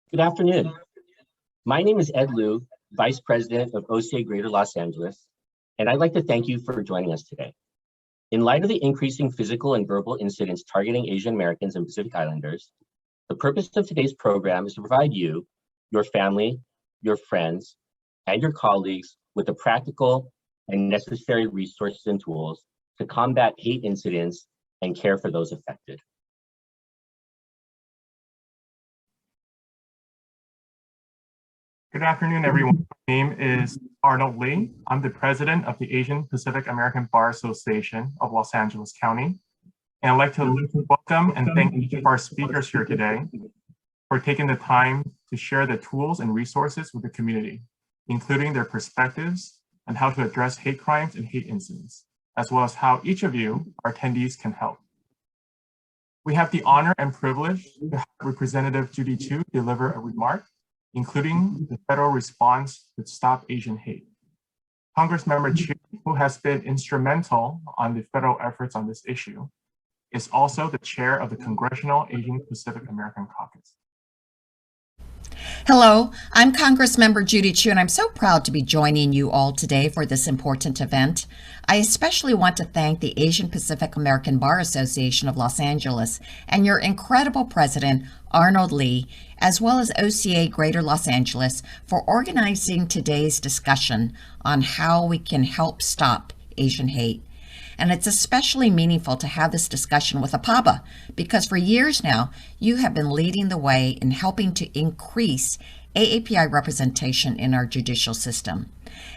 Good afternoon. My name is Ed Liu, Vice President of OCA Greater Los Angeles, and I'd like to thank you for joining us today. In light of the increasing physical and verbal incidents targeting Asian Americans and Pacific Islanders, the purpose of today's program is to provide you, your family, your friends, and your colleagues with the practical and necessary resources and tools to combat hate incidents and care for those affected. Good afternoon, everyone. My name is Arnold Lee. I'm the president of the Asian Pacific American Bar Association of Los Angeles County. And I'd like to welcome and thank each of our speakers here today for taking the time to share the tools and resources with the community, including their perspectives on how to address hate crimes and hate incidents, as well as how each of you, our attendees, can help. We have the honor and privilege to have Representative Judy Chu deliver a remark, including the federal response to stop Asian hate. Congressmember Chu, who has been instrumental on the federal efforts on this issue, is also the chair of the Congressional Asian Pacific American Caucus. Hello, I'm Congressmember Judy Chu, and I'm so proud to be joining you all today for this important event. I especially want to thank the Asian Pacific American Bar Association of Los Angeles and your incredible president, Arnold Lee, as well as OCA Greater Los Angeles for organizing today's discussion on how we can help stop Asian hate. And it's especially meaningful to have this discussion with APABA because for years now, you have been leading the way in helping to increase AAPI representation in our judicial system.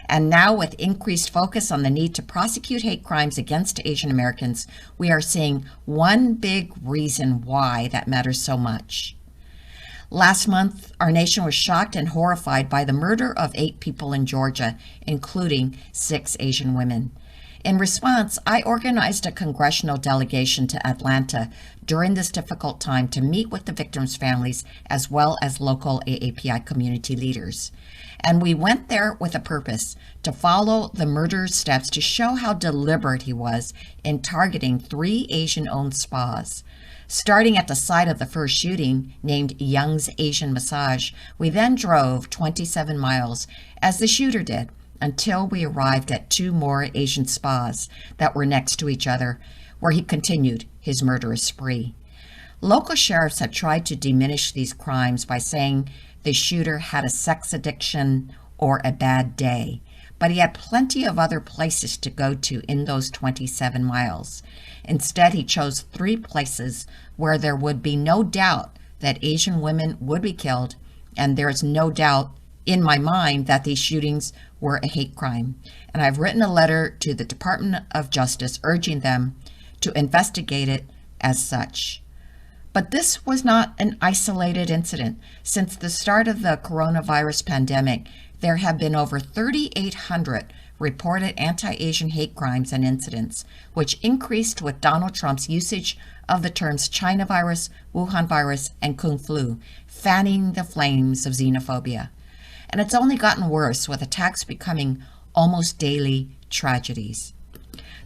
And now with increased focus on the need to prosecute hate crimes against Asian Americans, we are seeing one big reason why that matters so much. Last month, our nation was shocked and horrified by the murder of 8 people in Georgia, including 6 Asian women. In response, I organized a congressional delegation to Atlanta during this difficult time to meet with the victims' families as well as local AAPI community leaders. And we went there with a purpose, to follow the murderer's steps to show how deliberate he was in targeting 3 Asian-owned spas. Starting at the site of the first shooting, named Young's Asian Massage, we then drove 27 miles, as the shooter did, until we arrived at 2 more Asian spas that were next to each other, where he continued his murderous spree. Local sheriffs have tried to diminish these crimes by saying the shooter had a sex addiction or a bad day, but he had plenty of other places to go to in those 27 miles. Instead, he chose 3 places where there would be no doubt that Asian women would be killed, and there is no doubt in my mind that these shootings were a hate crime. And I've written a letter to the Department of Justice urging them to investigate it as such. But this was not an isolated incident. Since the start of the coronavirus pandemic, there have been over 3,800 reported anti-Asian hate crimes and incidents, which increased with Donald Trump's usage of the terms China virus, Wuhan virus, and Kung flu, fanning the flames of xenophobia. And it's only gotten worse, with attacks becoming almost daily tragedies.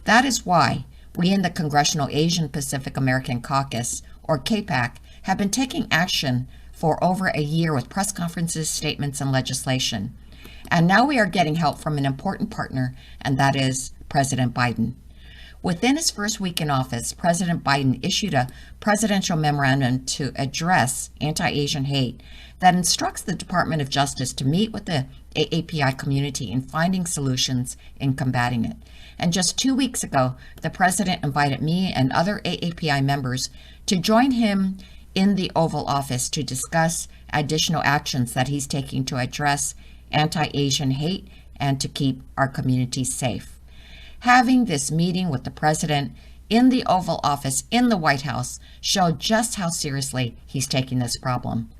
That is why we in the Congressional Asian Pacific American Caucus, or CAPAC, have been taking action for over a year with press conferences, statements, and legislation. And now we are getting help from an important partner, and that is President Biden. Within his first week in office, President Biden issued a presidential memorandum to address anti-Asian hate that instructs the Department of Justice to meet with the AAPI community in finding solutions in combating it. And just 2 weeks ago, the president invited me and other AAPI members to join him in the Oval Office to discuss additional actions that he's taking to address anti-Asian hate and to keep our communities safe. Having this meeting with the president in the Oval Office in the White House showed just how seriously he's taking this problem.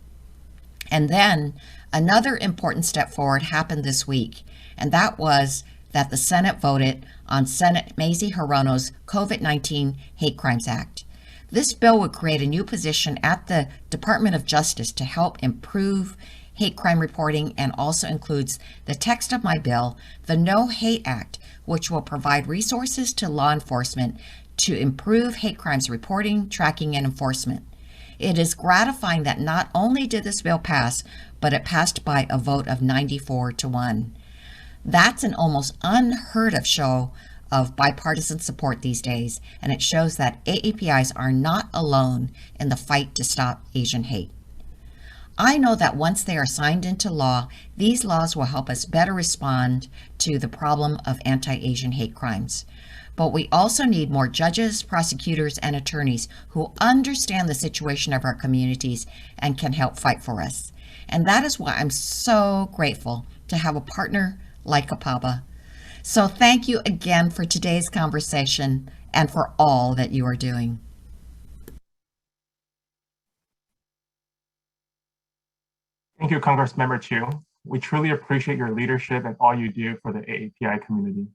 And then another important step forward happened this week, and that was that the Senate voted on Senate Mazie Hirono's COVID-19 Hate Crimes Act. This bill would create a new position at the Department of Justice to help improve hate crime reporting, and also includes the text of my bill, the No Hate Act, which will provide resources to law enforcement to improve hate crimes reporting, tracking, and enforcement. It is gratifying that not only did this bill pass, but it passed by a vote of 94-1. That's an almost unheard of show of bipartisan support these days, and it shows that AAPIs are not alone in the fight to stop Asian hate. I know that once they are signed into law, these laws will help us better respond to the problem of anti-Asian hate crimes. But we also need more judges, prosecutors, and attorneys who understand the situation of our communities and can help fight for us. And that is why I'm so grateful to have a partner like APABA. So thank you again for today's conversation and for all that you are doing. Thank you, Congressmember Chiu. We truly appreciate your leadership and all you do for the AAPI community.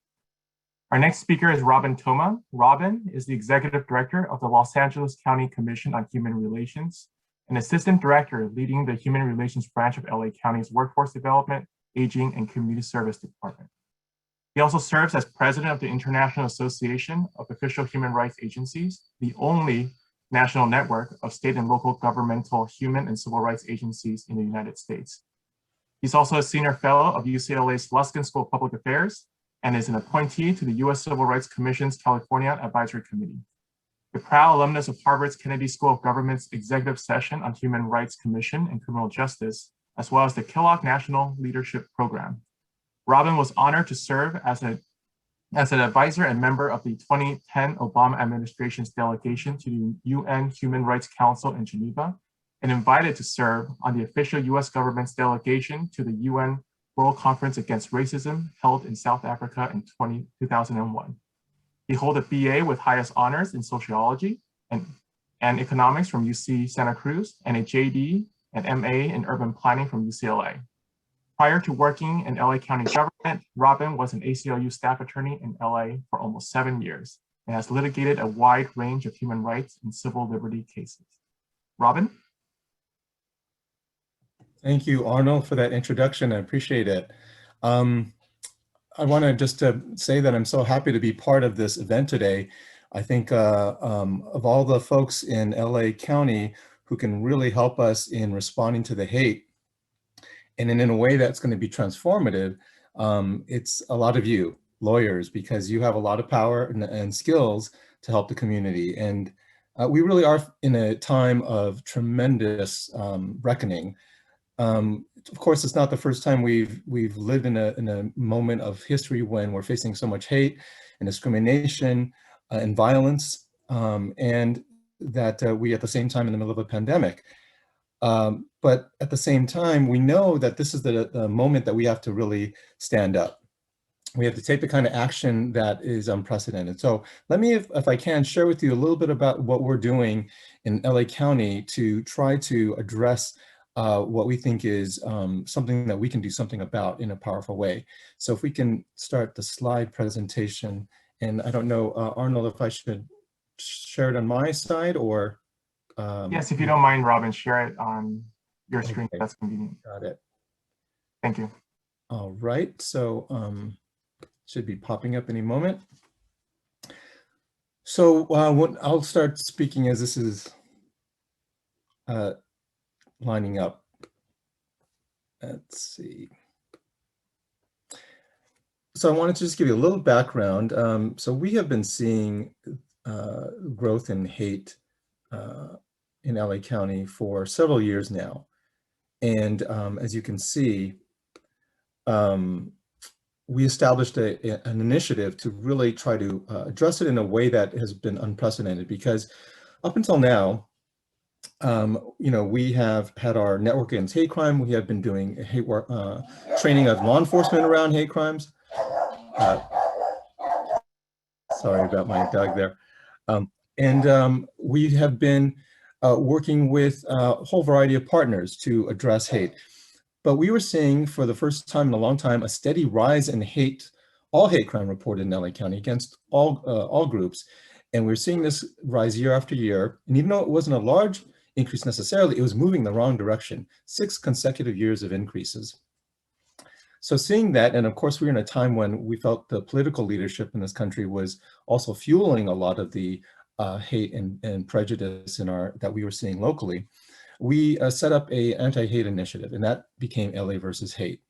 Our next speaker is Robin Toma. Robin is the Executive Director of the Los Angeles County Commission on Human Relations, an Assistant Director leading the Human Relations branch of LA County's Workforce Development, Aging, and Community Service Department. He also serves as President of the International Association of Official Human Rights Agencies, the only national network of state and local governmental human and civil rights agencies in the United States. He's also a Senior Fellow of UCLA's Luskin School of Public Affairs and is an appointee to the U.S. Civil Rights Commission's California Advisory Committee. A proud alumnus of Harvard's Kennedy School of Government's Executive Session on Human Rights Commission and Criminal Justice, as well as the Kellogg National Leadership Program. Robin was honored to serve as an advisor and member of the 2010 Obama administration's delegation to the UN Human Rights Council in Geneva, and invited to serve on the official US government's delegation to the UN World Conference Against Racism held in South Africa in 2001. He holds a BA with highest honors in sociology and economics from UC Santa Cruz, and a JD and MA in urban planning from UCLA. Prior to working in LA County government, Robin was an ACLU staff attorney in LA for almost 7 years and has litigated a wide range of human rights and civil liberty cases. Robin? Thank you, Arnold, for that introduction. I appreciate it. I want to just say that I'm so happy to be part of this event today. I think of all the folks in LA County who can really help us in responding to the hate, and in a way that's going to be transformative, it's a lot of you, lawyers, because you have a lot of power and skills to help the community. And we really are in a time of tremendous reckoning. Of course, it's not the first time we've lived in a moment of history when we're facing so much hate and discrimination and violence, and that we at the same time in the middle of a pandemic. But at the same time, we know that this is the moment that we have to really stand up. We have to take the kind of action that is unprecedented. So let me, if I can, share with you a little bit about what we're doing in LA County to try to address what we think is something that we can do something about in a powerful way. So if we can start the slide presentation, and I don't know, Arnold, if I should share it on my side or? Yes, if you don't mind, Robin, share it on your screen. Okay. That's convenient. Got it. Thank you. All right, so should be popping up any moment. So what I'll start speaking as this is lining up. Let's see. So I wanted to just give you a little background. So we have been seeing growth in hate in LA County for several years now. And as you can see, we established an initiative to really try to address it in a way that has been unprecedented, because up until now, we have had our network against hate crime. We have been doing hate work, training of law enforcement around hate crimes. Sorry about my dog there. We have been working with a whole variety of partners to address hate. But we were seeing for the first time in a long time a steady rise in hate, all hate crime reported in LA County against all groups. And we're seeing this rise year after year. And even though it wasn't a large increase necessarily, it was moving the wrong direction. 6 consecutive years of increases. So seeing that, and of course we're in a time when we felt the political leadership in this country was also fueling a lot of the hate and prejudice that we were seeing locally, we set up a anti-hate initiative, and that became LA versus Hate.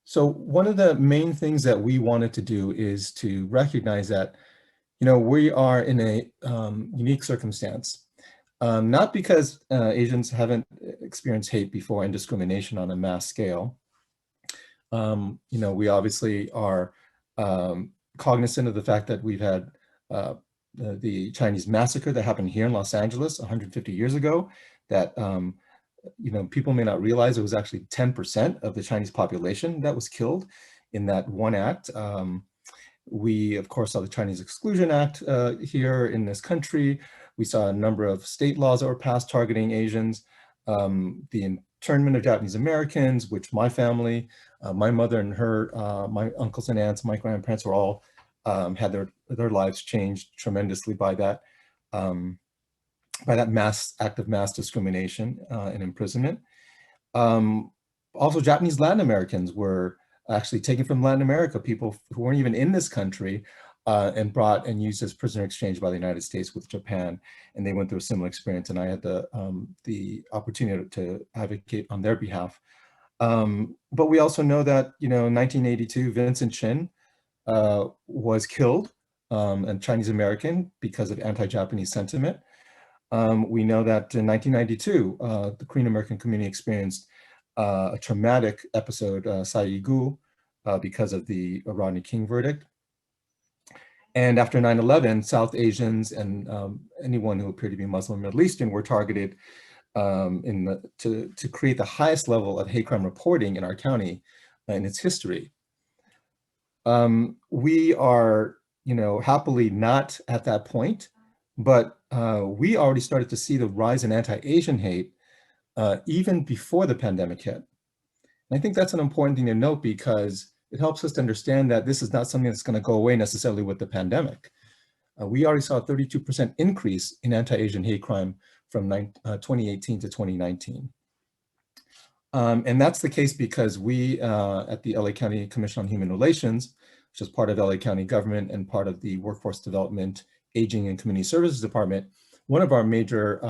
So one of the main things that we wanted to do is to recognize that, we are in a unique circumstance, not because Asians haven't experienced hate before and discrimination on a mass scale. We obviously are cognizant of the fact that we've had the Chinese massacre that happened here in Los Angeles 150 years ago, that people may not realize it was actually 10% of the Chinese population that was killed in that one act. We, of course, saw the Chinese Exclusion Act here in this country. We saw a number of state laws that were passed targeting Asians. The internment of Japanese Americans, which my family, my mother and her, my uncles and aunts, my grandparents were all had their lives changed tremendously by that act of mass discrimination and imprisonment. Also, Japanese Latin Americans were actually taken from Latin America, people who weren't even in this country, and brought and used as prisoner exchange by the United States with Japan, and they went through a similar experience, and I had the opportunity to advocate on their behalf. But we also know that, in 1982, Vincent Chin was killed, and Chinese American, because of anti-Japanese sentiment. We know that in 1992, the Korean American community experienced a traumatic episode, Saigu, because of the Rodney King verdict. And after 9/11, South Asians and anyone who appeared to be Muslim or Middle Eastern were targeted to create the highest level of hate crime reporting in our county in its history. We are, happily not at that point, but we already started to see the rise in anti-Asian hate even before the pandemic hit. And I think that's an important thing to note, because it helps us to understand that this is not something that's going to go away necessarily with the pandemic. We already saw a 32% increase in anti-Asian hate crime from 2018 to 2019. And that's the case because we at the LA County Commission on Human Relations, which is part of LA County government and part of the Workforce Development, Aging and Community Services Department, one of our major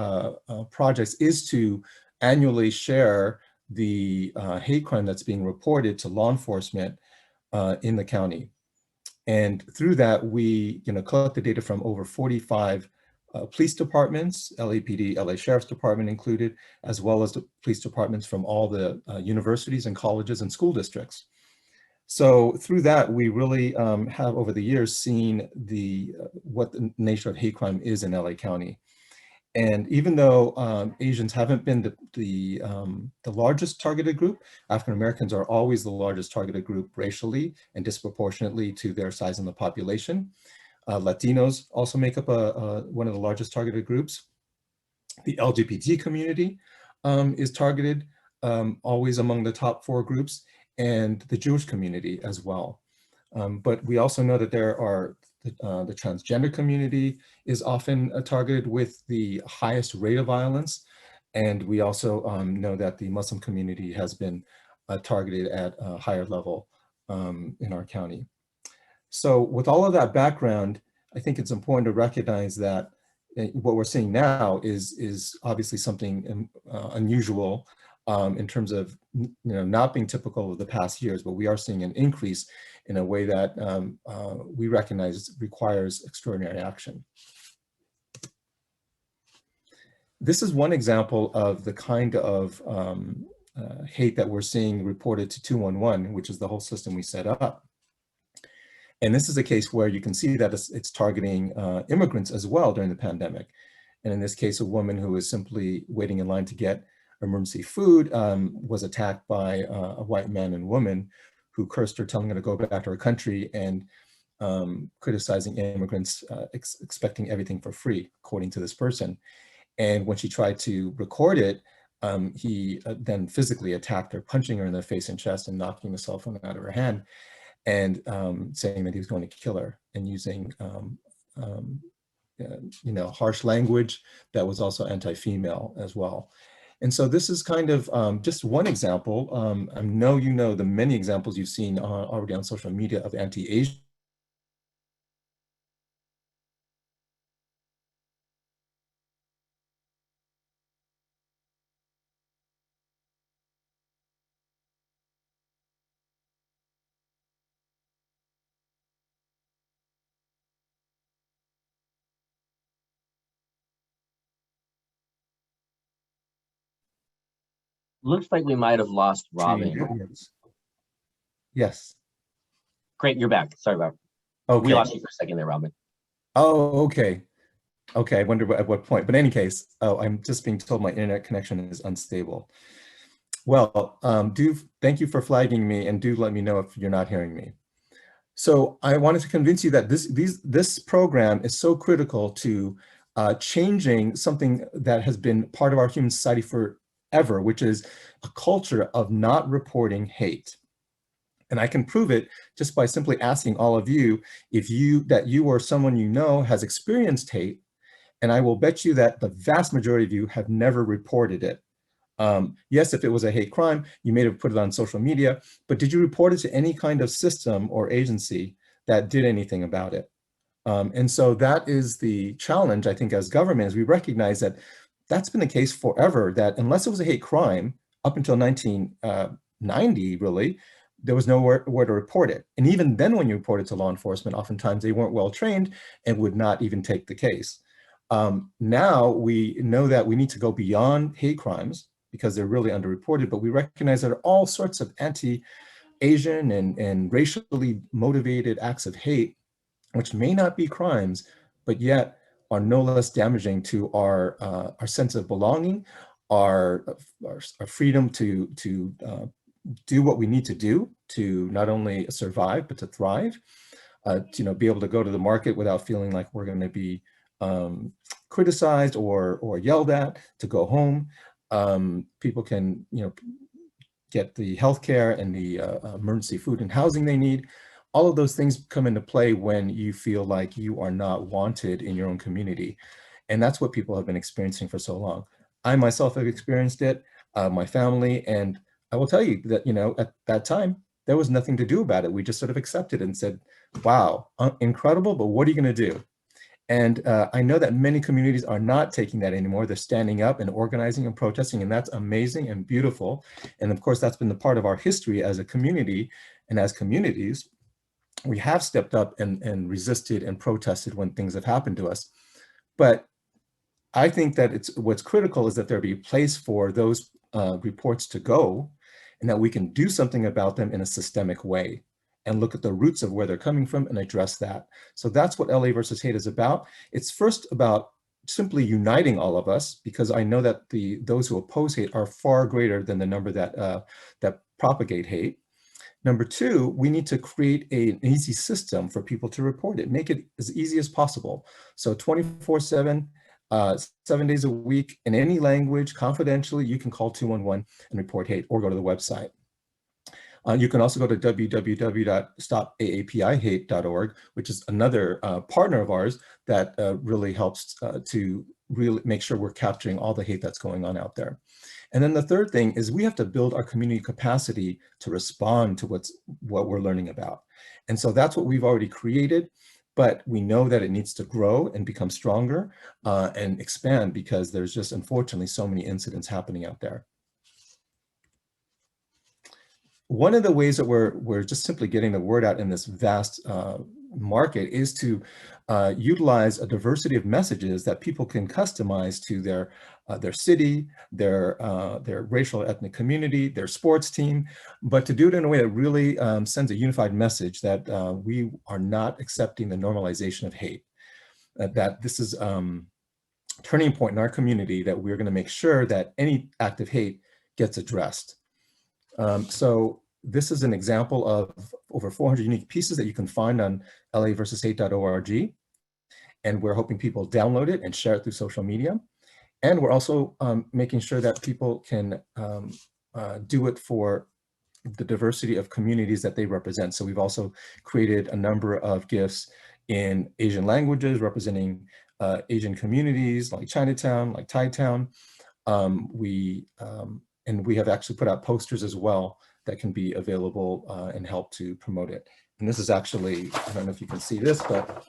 projects is to annually share the hate crime that's being reported to law enforcement in the county. And through that, we collect the data from over 45 police departments, LAPD, LA Sheriff's Department included, as well as the police departments from all the universities and colleges and school districts. So through that, we really have over the years seen what the nature of hate crime is in LA County. And even though Asians haven't been the largest targeted group, African Americans are always the largest targeted group racially and disproportionately to their size in the population. Latinos also make up one of the largest targeted groups. The LGBT community is targeted always among the top 4 groups, and the Jewish community as well. But we also know that there are the transgender community is often targeted with the highest rate of violence. And we also know that the Muslim community has been targeted at a higher level in our county. So with all of that background, I think it's important to recognize that what we're seeing now is obviously something unusual in terms of not being typical of the past years, but we are seeing an increase in a way that we recognize requires extraordinary action. This is one example of the kind of hate that we're seeing reported to 211, which is the whole system we set up. And this is a case where you can see that it's targeting immigrants as well during the pandemic. And in this case, a woman who was simply waiting in line to get emergency food was attacked by a white man and woman who cursed her, telling her to go back to her country, and criticizing immigrants, expecting everything for free, according to this person. And when she tried to record it, he then physically attacked her, punching her in the face and chest and knocking the cell phone out of her hand, and saying that he was going to kill her, and using harsh language that was also anti-female as well. And so this is kind of just one example. I know you know the many examples you've seen already on social media of anti-Asian Looks like we might have lost Robin. Yes. Great, you're back. Sorry about. Okay. We lost you for a second there, Robin. Oh, okay. Okay, I wonder at what point. But in any case, oh, I'm just being told my internet connection is unstable. Well, thank you for flagging me, and do let me know if you're not hearing me. So I wanted to convince you that this program is so critical to changing something that has been part of our human society forever, which is a culture of not reporting hate. And I can prove it just by simply asking all of you if you or someone you know has experienced hate, and I will bet you that the vast majority of you have never reported it. Yes, if it was a hate crime, you may have put it on social media, but did you report it to any kind of system or agency that did anything about it? And so that is the challenge, I think, as government, is we recognize that that's been the case forever, that unless it was a hate crime up until 1990, really, there was nowhere to report it. And even then, when you report it to law enforcement, oftentimes they weren't well trained and would not even take the case. Now we know that we need to go beyond hate crimes because they're really underreported, but we recognize that there are all sorts of anti-Asian and racially motivated acts of hate, which may not be crimes, but yet are no less damaging to our sense of belonging, our freedom to do what we need to do to not only survive, but to thrive, to be able to go to the market without feeling like we're going to be criticized or yelled at, to go home. People can, get the healthcare and the emergency food and housing they need. All of those things come into play when you feel like you are not wanted in your own community. And that's what people have been experiencing for so long. I myself have experienced it, my family, and I will tell you that, at that time, there was nothing to do about it. We just sort of accepted it and said, wow, incredible, but what are you going to do? And I know that many communities are not taking that anymore. They're standing up and organizing and protesting, and that's amazing and beautiful. And of course, that's been the part of our history as a community and as communities. We have stepped up and resisted and protested when things have happened to us. But I think that what's critical is that there be a place for those reports to go, and that we can do something about them in a systemic way and look at the roots of where they're coming from and address that. So that's what LA versus Hate is about. It's first about simply uniting all of us, because I know that those who oppose hate are far greater than the number that propagate hate. Number two, we need to create an easy system for people to report it, make it as easy as possible. So 24/7, 7 days a week, in any language, confidentially, you can call 211 and report hate, or go to the website. You can also go to www.stopaapihate.org, which is another partner of ours that really helps to really make sure we're capturing all the hate that's going on out there. And then the third thing is we have to build our community capacity to respond to what we're learning about. And so that's what we've already created, but we know that it needs to grow and become stronger and expand, because there's just, unfortunately, so many incidents happening out there. One of the ways that we're just simply getting the word out in this vast market is to utilize a diversity of messages that people can customize to their city, their racial ethnic community, their sports team, but to do it in a way that really sends a unified message that we are not accepting the normalization of hate, that this is a turning point in our community, that we're going to make sure that any act of hate gets addressed. So this is an example of over 400 unique pieces that you can find on laversushate.org. And we're hoping people download it and share it through social media. And we're also making sure that people can do it for the diversity of communities that they represent. So we've also created a number of GIFs in Asian languages representing Asian communities like Chinatown, like Thai Town. And we have actually put out posters as well that can be available and help to promote it. And this is actually, I don't know if you can see this, but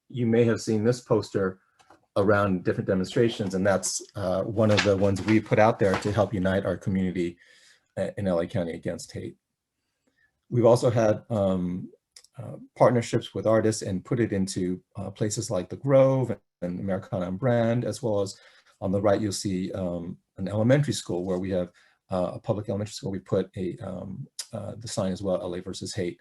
you may have seen this poster around different demonstrations, and that's one of the ones we put out there to help unite our community in LA County against hate. We've also had partnerships with artists and put it into places like the Grove and Americana and Brand, as well as on the right, you'll see an elementary school where we have a public elementary school, we put the sign as well, LA versus hate.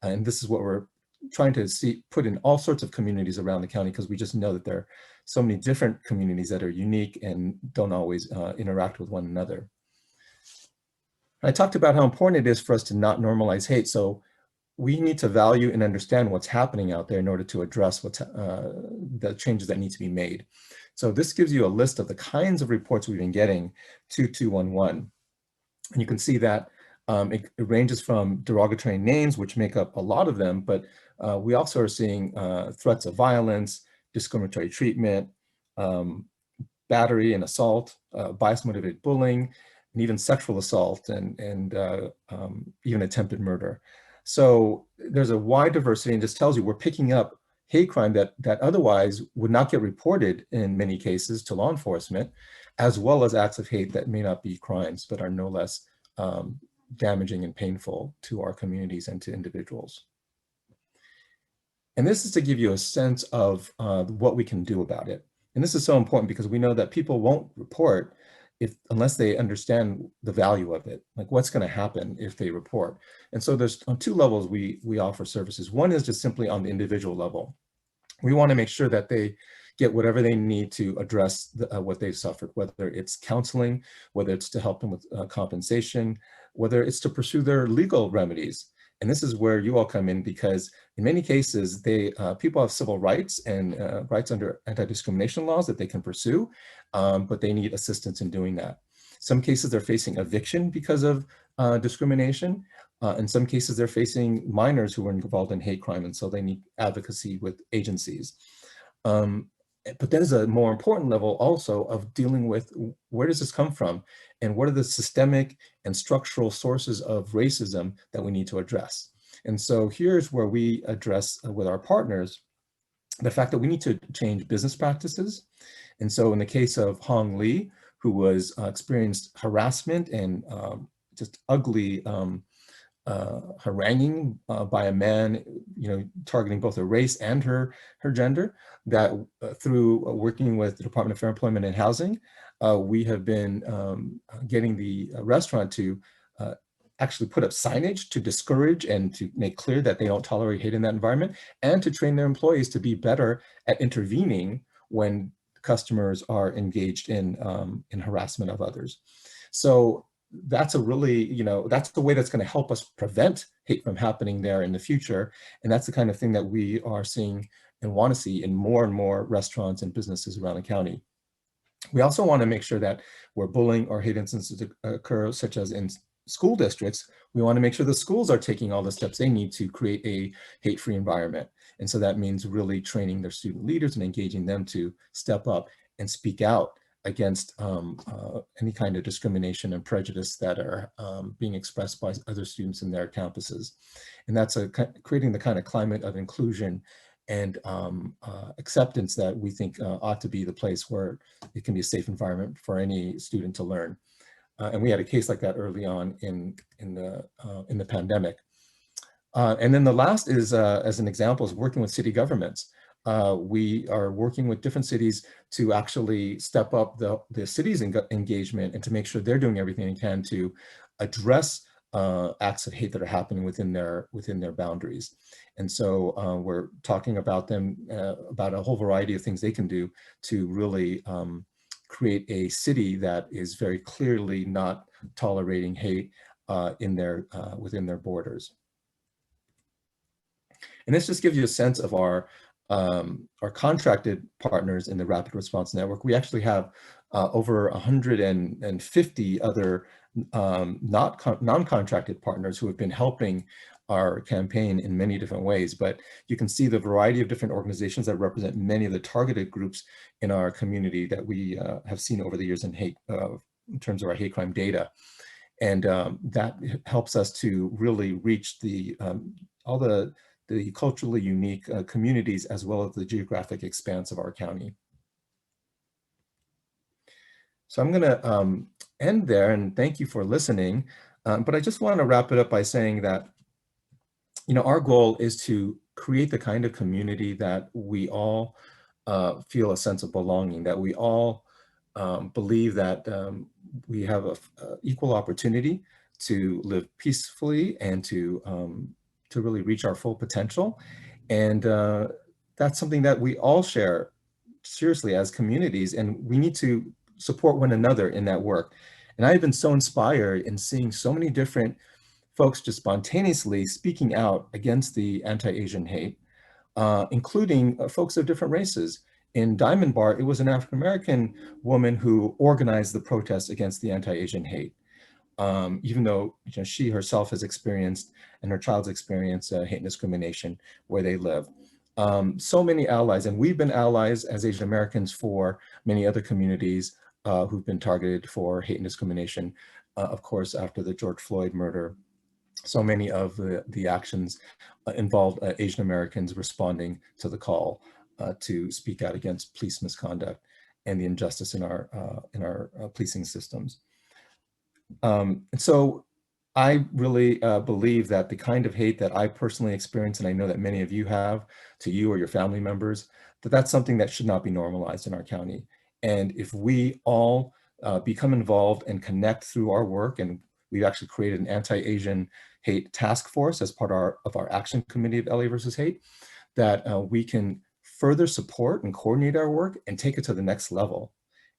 And this is what we're trying to put in all sorts of communities around the county, because we just know that there are so many different communities that are unique and don't always interact with one another. I talked about how important it is for us to not normalize hate. So we need to value and understand what's happening out there in order to address the changes that need to be made. So this gives you a list of the kinds of reports we've been getting to 2211. And you can see that it ranges from derogatory names, which make up a lot of them, but we also are seeing threats of violence, discriminatory treatment, battery and assault, bias-motivated bullying, and even sexual assault and even attempted murder. So there's a wide diversity, and just tells you we're picking up hate crime that otherwise would not get reported in many cases to law enforcement, as well as acts of hate that may not be crimes, but are no less damaging and painful to our communities and to individuals. And this is to give you a sense of what we can do about it. And this is so important because we know that people won't report unless they understand the value of it, like what's going to happen if they report. And so there's on two levels we offer services. One is just simply on the individual level. We want to make sure that they get whatever they need to address what they've suffered, whether it's counseling, whether it's to help them with compensation, whether it's to pursue their legal remedies. And this is where you all come in, because in many cases, people have civil rights and rights under anti-discrimination laws that they can pursue, but they need assistance in doing that. Some cases they're facing eviction because of discrimination. In some cases, they're facing minors who are involved in hate crime, and so they need advocacy with agencies. But there's a more important level also of dealing with where does this come from and what are the systemic and structural sources of racism that we need to address. And so here's where we address with our partners the fact that we need to change business practices. And so in the case of Hong Lee, who was experienced harassment and just ugly haranguing by a man, targeting both her race and her gender, that through working with the Department of Fair Employment and Housing, we have been getting the restaurant to actually put up signage to discourage and to make clear that they don't tolerate hate in that environment, and to train their employees to be better at intervening when customers are engaged in harassment of others. So that's a really, that's the way that's going to help us prevent hate from happening there in the future. And that's the kind of thing that we are seeing and want to see in more and more restaurants and businesses around the county. We also want to make sure that where bullying or hate instances occur, such as in school districts, we want to make sure the schools are taking all the steps they need to create a hate-free environment. And so that means really training their student leaders and engaging them to step up and speak out against any kind of discrimination and prejudice that are being expressed by other students in their campuses. And that's creating the kind of climate of inclusion and acceptance that we think ought to be the place where it can be a safe environment for any student to learn. And we had a case like that early on in the pandemic. And then the last is, as an example, is working with city governments. We are working with different cities to actually step up the city's engagement and to make sure they're doing everything they can to address acts of hate that are happening within their boundaries. And so we're talking about them, about a whole variety of things they can do to really create a city that is very clearly not tolerating hate within their borders. And this just gives you a sense of our contracted partners in the Rapid Response Network. We actually have over 150 other non-contracted partners who have been helping our campaign in many different ways. But you can see the variety of different organizations that represent many of the targeted groups in our community that we have seen over the years in terms of our hate crime data. And that helps us to really reach all the culturally unique communities, as well as the geographic expanse of our county. So I'm going to end there, and thank you for listening. But I just want to wrap it up by saying that, our goal is to create the kind of community that we all feel a sense of belonging, that we all believe that we have a equal opportunity to live peacefully and to really reach our full potential. And that's something that we all share seriously as communities, and we need to support one another in that work. And I've been so inspired in seeing so many different folks just spontaneously speaking out against the anti-Asian hate, including folks of different races. In Diamond Bar, it was an African-American woman who organized the protests against the anti-Asian hate, even though she herself has experienced and her child's experienced hate and discrimination where they live. So many allies, and we've been allies as Asian Americans for many other communities who've been targeted for hate and discrimination. Of course, after the George Floyd murder, so many of the actions involved Asian Americans responding to the call to speak out against police misconduct and the injustice in our policing systems. And so I really believe that the kind of hate that I personally experience, and I know that many of you have to you or your family members, that's something that should not be normalized in our county. And if we all become involved and connect through our work, and we've actually created an anti-Asian hate task force as part of our action committee of LA versus hate, that we can further support and coordinate our work and take it to the next level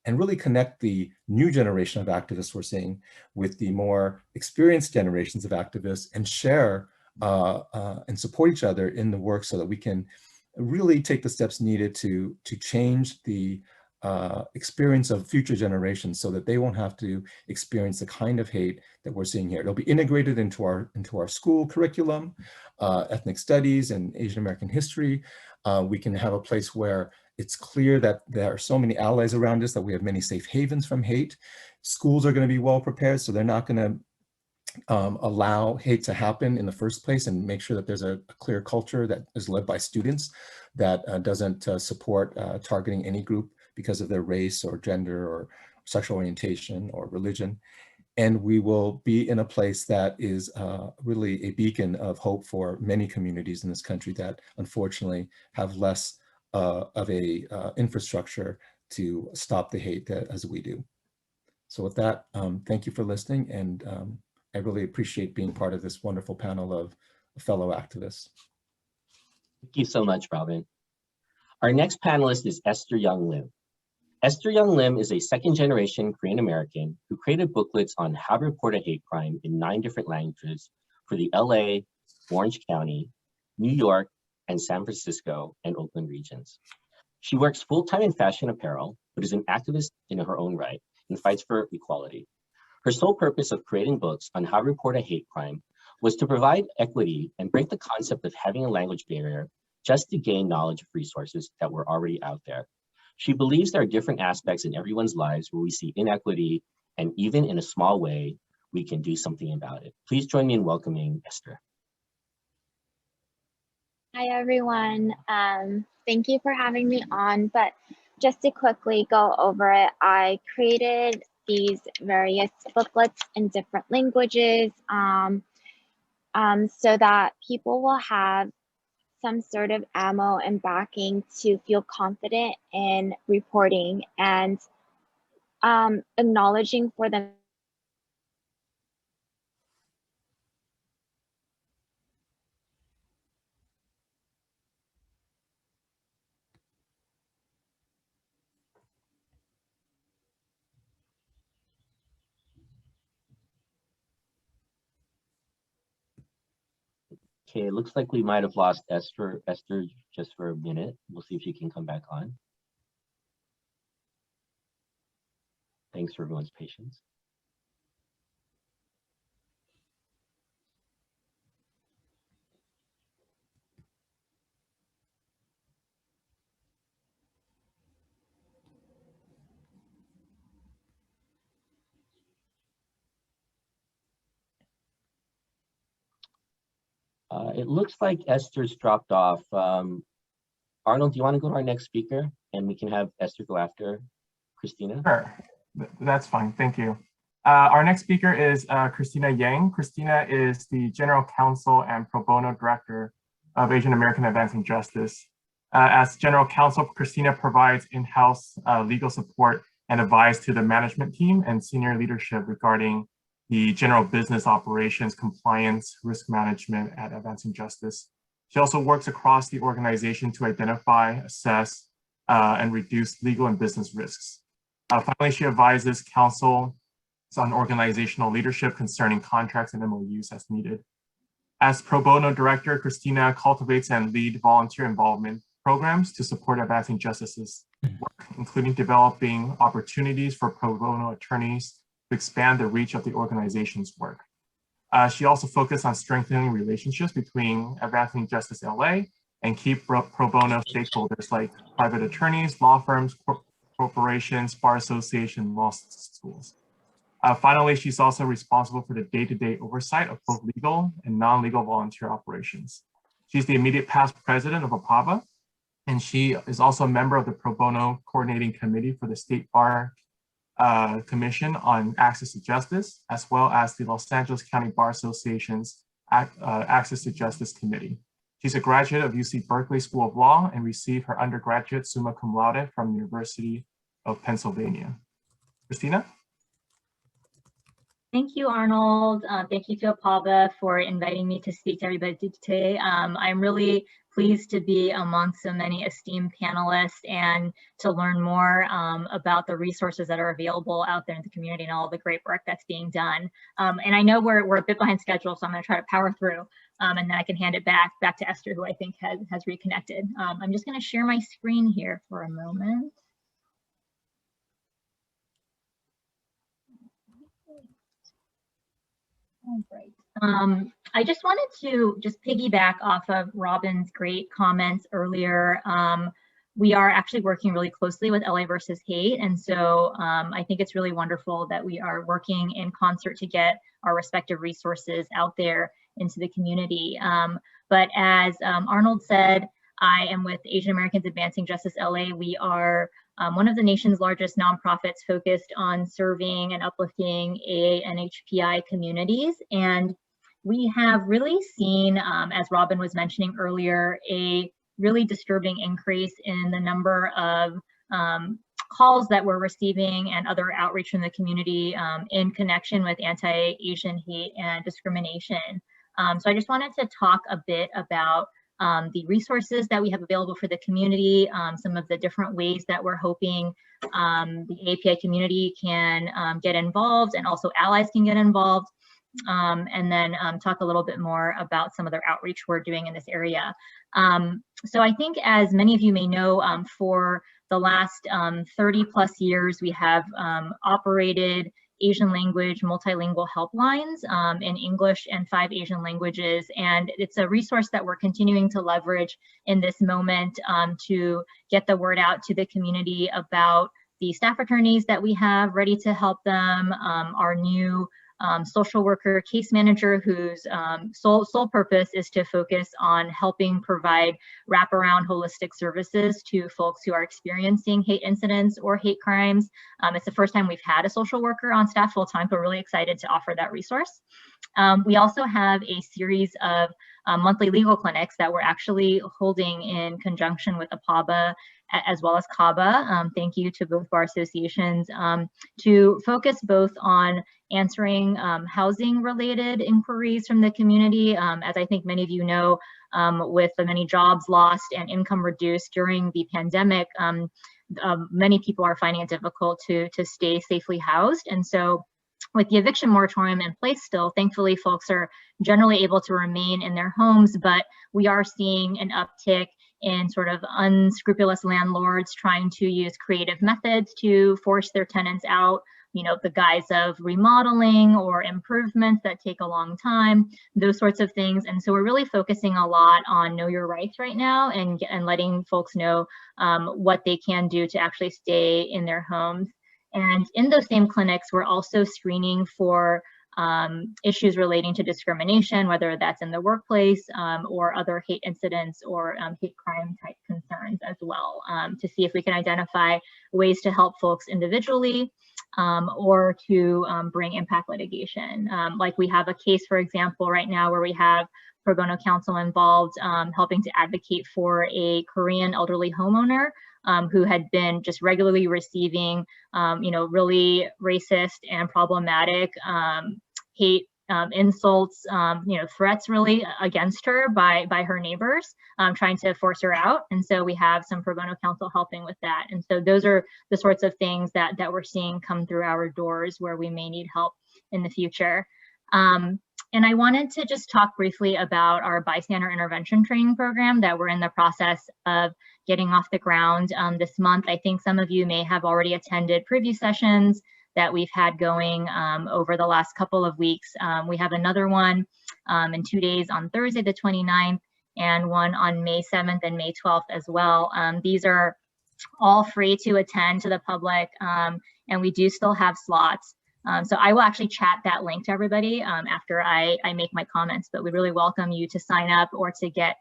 and really connect the new generation of activists we're seeing with the more experienced generations of activists and share and support each other in the work so that we can really take the steps needed to change the experience of future generations so that they won't have to experience the kind of hate that we're seeing here. It'll be integrated into our school curriculum, ethnic studies and Asian American history. We can have a place where it's clear that there are so many allies around us, that we have many safe havens from hate. Schools are going to be well prepared, so they're not going to allow hate to happen in the first place, and make sure that there's a clear culture that is led by students that doesn't support targeting any group because of their race or gender or sexual orientation or religion. And we will be in a place that is really a beacon of hope for many communities in this country that unfortunately have less of a infrastructure to stop the hate as we do. So with that, thank you for listening, and I really appreciate being part of this wonderful panel of fellow activists. Thank you so much, Robin. Our next panelist is Esther Young Lim. Esther Young Lim is a second-generation Korean American who created booklets on how to report a hate crime in 9 different languages for the LA, Orange County, New York, and San Francisco and Oakland regions. She works full-time in fashion apparel, but is an activist in her own right and fights for equality. Her sole purpose of creating books on how to report a hate crime was to provide equity and break the concept of having a language barrier just to gain knowledge of resources that were already out there. She believes there are different aspects in everyone's lives where we see inequity, and even in a small way, we can do something about it. Please join me in welcoming Esther. Hi, everyone. Thank you for having me on, but just to quickly go over it, I created these various booklets in different languages so that people will have some sort of ammo and backing to feel confident in reporting and acknowledging for them. Okay, it looks like we might have lost Esther just for a minute. We'll see if she can come back on. Thanks for everyone's patience. It looks like Esther's dropped off. Arnold, do you want to go to our next speaker and we can have Esther go after Christina? Sure, that's fine, thank you. Our next speaker is Christina Yang. Christina is the General Counsel and Pro Bono Director of Asian American Advancing Justice. As General Counsel, Christina provides in-house legal support and advise to the management team and senior leadership regarding the general business operations, compliance, risk management at Advancing Justice. She also works across the organization to identify, assess, and reduce legal and business risks. Finally, she advises council on organizational leadership concerning contracts and MOUs as needed. As pro bono director, Christina cultivates and leads volunteer involvement programs to support Advancing Justice's work, including developing opportunities for pro bono attorneys to expand the reach of the organization's work. She also focused on strengthening relationships between Advancing Justice LA and key pro bono stakeholders like private attorneys, law firms, corporations, bar association, law schools. Finally, she's also responsible for the day-to-day oversight of both legal and non-legal volunteer operations. She's the immediate past president of APABA, and she is also a member of the pro bono coordinating committee for the State Bar Commission on Access to Justice, as well as the Los Angeles County Bar Association's Access to Justice Committee. She's a graduate of UC Berkeley School of Law and received her undergraduate summa cum laude from the University of Pennsylvania. Christina? Thank you, Arnold. Thank you to APABA for inviting me to speak to everybody today. I'm really pleased to be among so many esteemed panelists and to learn more about the resources that are available out there in the community and all the great work that's being done. And I know we're a bit behind schedule, so I'm going to try to power through, and then I can hand it back to Esther, who I think has reconnected. I'm just going to share my screen here for a moment. All right. I just wanted to piggyback off of Robin's great comments earlier. We are actually working really closely with LA versus Hate. And so I think it's really wonderful that we are working in concert to get our respective resources out there into the community. But as Arnold said, I am with Asian Americans Advancing Justice LA. We are one of the nation's largest nonprofits focused on serving and uplifting AA and HPI communities. And we have really seen, as Robin was mentioning earlier, a really disturbing increase in the number of calls that we're receiving and other outreach from the community in connection with anti-Asian hate and discrimination. So I just wanted to talk a bit about the resources that we have available for the community, some of the different ways that we're hoping the API community can get involved and also allies can get involved, and then talk a little bit more about some of the outreach we're doing in this area. So I think, as many of you may know, for the last 30 plus years, we have operated Asian language multilingual helplines in English and 5 Asian languages. And it's a resource that we're continuing to leverage in this moment to get the word out to the community about the staff attorneys that we have ready to help them, our new social worker case manager whose sole purpose is to focus on helping provide wraparound holistic services to folks who are experiencing hate incidents or hate crimes. It's the first time we've had a social worker on staff full time, so we're really excited to offer that resource. We also have a series of monthly legal clinics that we're actually holding in conjunction with APABA as well as CABA. Thank you to both bar associations to focus both on answering housing related inquiries from the community. As I think many of you know, with the many jobs lost and income reduced during the pandemic, many people are finding it difficult to stay safely housed. And so with the eviction moratorium in place still, thankfully folks are generally able to remain in their homes, but we are seeing an uptick in sort of unscrupulous landlords trying to use creative methods to force their tenants out, the guise of remodeling or improvements that take a long time, those sorts of things. And so we're really focusing a lot on know your rights right now and letting folks know what they can do to actually stay in their homes. And in those same clinics, we're also screening for issues relating to discrimination, whether that's in the workplace or other hate incidents or hate crime type concerns as well, to see if we can identify ways to help folks individually or to bring impact litigation. Like we have a case, for example, right now where we have pro bono counsel involved helping to advocate for a Korean elderly homeowner who had been just regularly receiving, really racist and problematic hate insults, threats really against her by her neighbors, trying to force her out. And so we have some pro bono counsel helping with that. And so those are the sorts of things that we're seeing come through our doors where we may need help in the future. And I wanted to just talk briefly about our bystander intervention training program that we're in the process of getting off the ground this month. I think some of you may have already attended preview sessions that we've had going over the last couple of weeks. We have another one in 2 days on Thursday, the 29th, and one on May 7th and May 12th as well. These are all free to attend to the public, and we do still have slots. So I will actually chat that link to everybody after I make my comments, but we really welcome you to sign up or to get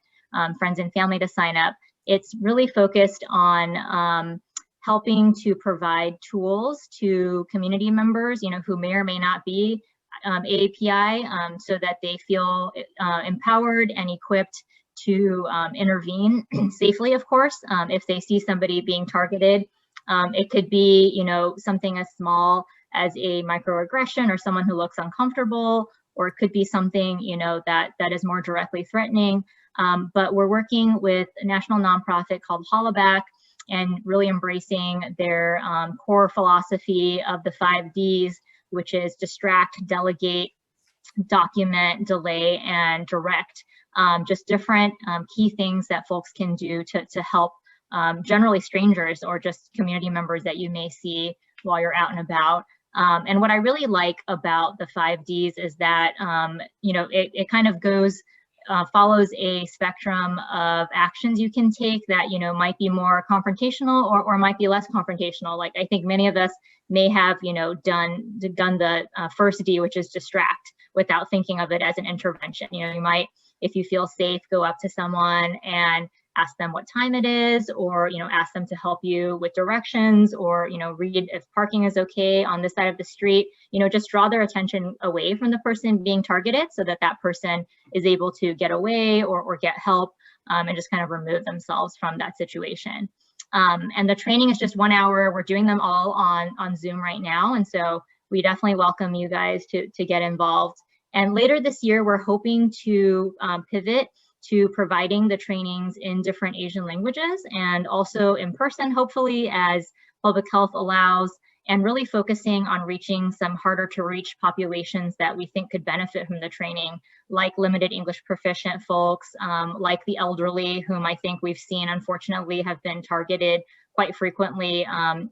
friends and family to sign up. It's really focused on helping to provide tools to community members, who may or may not be AAPI, so that they feel empowered and equipped to intervene safely, of course, if they see somebody being targeted. It could be, something as small as a microaggression or someone who looks uncomfortable, or it could be something, that is more directly threatening. But we're working with a national nonprofit called Hollaback and really embracing their core philosophy of the 5 Ds, which is distract, delegate, document, delay, and direct. Just different key things that folks can do to help generally strangers or just community members that you may see while you're out and about. And what I really like about the 5 Ds is that, it kind of follows a spectrum of actions you can take that, might be more confrontational or might be less confrontational. Like, I think many of us may have, done the first D, which is distract, without thinking of it as an intervention. You might, if you feel safe, go up to someone and ask them what time it is, or, ask them to help you with directions, or, read if parking is okay on this side of the street, just draw their attention away from the person being targeted so that that person is able to get away or get help, and just kind of remove themselves from that situation. And the training is just 1 hour. We're doing them all on Zoom right now. And so we definitely welcome you guys to get involved. And later this year, we're hoping to pivot to providing the trainings in different Asian languages and also in person, hopefully, as public health allows, and really focusing on reaching some harder to reach populations that we think could benefit from the training, like limited English proficient folks, like the elderly, whom I think we've seen, unfortunately, have been targeted quite frequently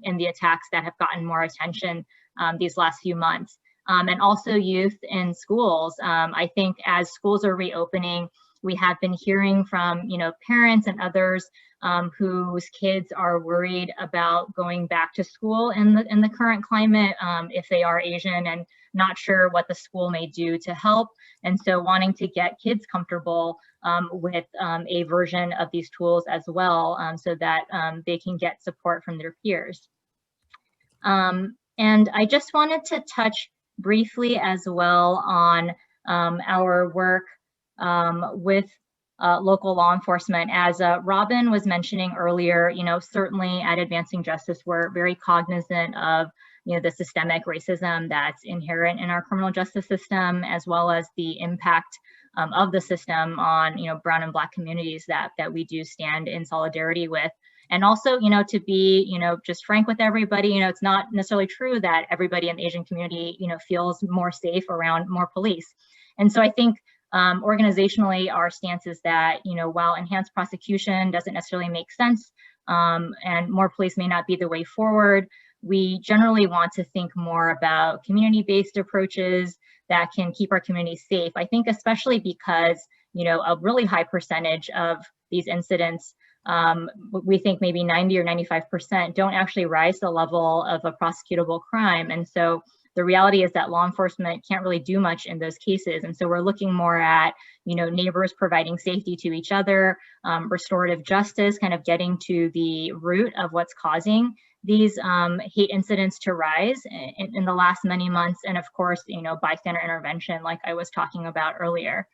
in the attacks that have gotten more attention these last few months. And also youth in schools. I think as schools are reopening, we have been hearing from, parents and others whose kids are worried about going back to school in the current climate, if they are Asian, and not sure what the school may do to help. And so wanting to get kids comfortable with a version of these tools as well, so that they can get support from their peers. And I just wanted to touch briefly as well on our work with local law enforcement. As Robin was mentioning earlier, certainly at Advancing Justice, we're very cognizant of, the systemic racism that's inherent in our criminal justice system, as well as the impact of the system on, brown and Black communities that we do stand in solidarity with. And also, to be, just frank with everybody, it's not necessarily true that everybody in the Asian community, feels more safe around more police. And so I think organizationally, our stance is that, while enhanced prosecution doesn't necessarily make sense, and more police may not be the way forward, we generally want to think more about community-based approaches that can keep our communities safe. I think especially because, a really high percentage of these incidents, we think maybe 90 or 95% don't actually rise to the level of a prosecutable crime. And so the reality is that law enforcement can't really do much in those cases. And so we're looking more at, neighbors providing safety to each other, restorative justice, kind of getting to the root of what's causing these hate incidents to rise in the last many months. And of course, bystander intervention, like I was talking about earlier.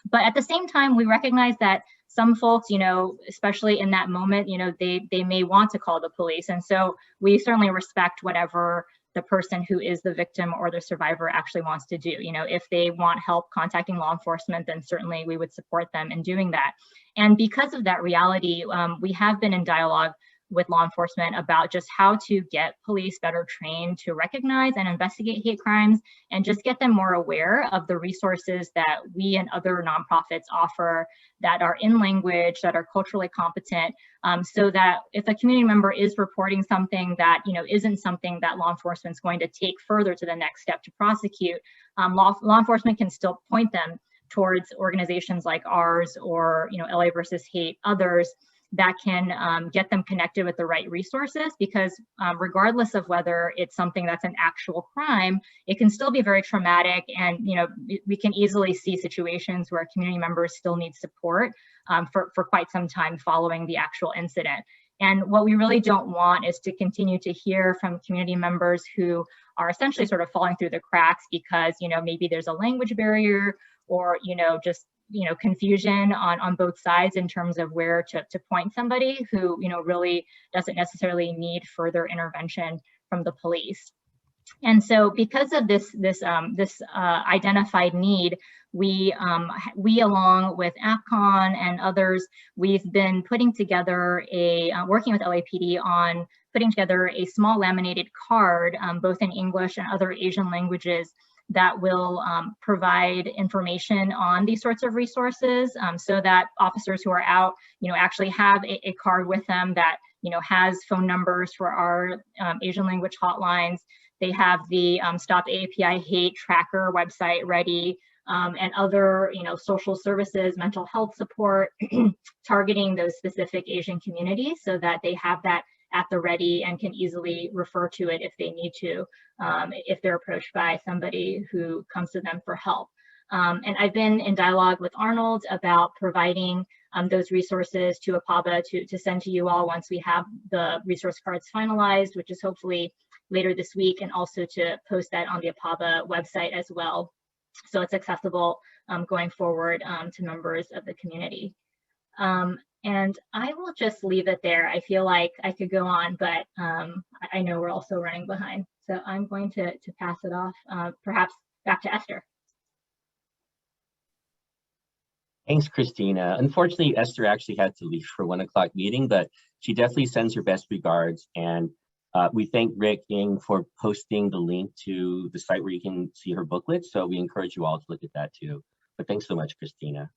But at the same time, we recognize that some folks, you know, especially in that moment, you know, they may want to call the police. And so we certainly respect whatever the person who is the victim or the survivor actually wants to do. You know, if they want help contacting law enforcement, then certainly we would support them in doing that. And because of that reality, we have been in dialogue with law enforcement about just how to get police better trained to recognize and investigate hate crimes, and just get them more aware of the resources that we and other nonprofits offer that are in language, that are culturally competent, so that if a community member is reporting something that, you know, isn't something that law enforcement is going to take further to the next step to prosecute, law enforcement can still point them towards organizations like ours, or, you know, LA versus Hate, others that can get them connected with the right resources, because regardless of whether it's something that's an actual crime, it can still be very traumatic. And, you know, we can easily see situations where community members still need support for quite some time following the actual incident. And what we really don't want is to continue to hear from community members who are essentially sort of falling through the cracks because, you know, maybe there's a language barrier, or, you know, just, you know, confusion on both sides in terms of where to point somebody who, you know, really doesn't necessarily need further intervention from the police. And so because of this identified need, we along with AFCON and others, we've been putting together working with LAPD on putting together a small laminated card, both in English and other Asian languages, that will provide information on these sorts of resources, so that officers who are out, you know, actually have a card with them that, you know, has phone numbers for our Asian language hotlines. They have the Stop AAPI Hate tracker website ready, and other, you know, social services, mental health support, targeting those specific Asian communities, so that they have that at the ready and can easily refer to it if they need to, if they're approached by somebody who comes to them for help. And I've been in dialogue with Arnold about providing those resources to APABA to send to you all once we have the resource cards finalized, which is hopefully later this week, and also to post that on the APABA website as well, so it's accessible going forward to members of the community. And I will just leave it there. I feel like I could go on, but I know we're also running behind. So I'm going to pass it off, perhaps back to Esther. Thanks, Christina. Unfortunately, Esther actually had to leave for 1 o'clock meeting, but she definitely sends her best regards. And we thank Rick Ng for posting the link to the site where you can see her booklet. So we encourage you all to look at that too. But thanks so much, Christina.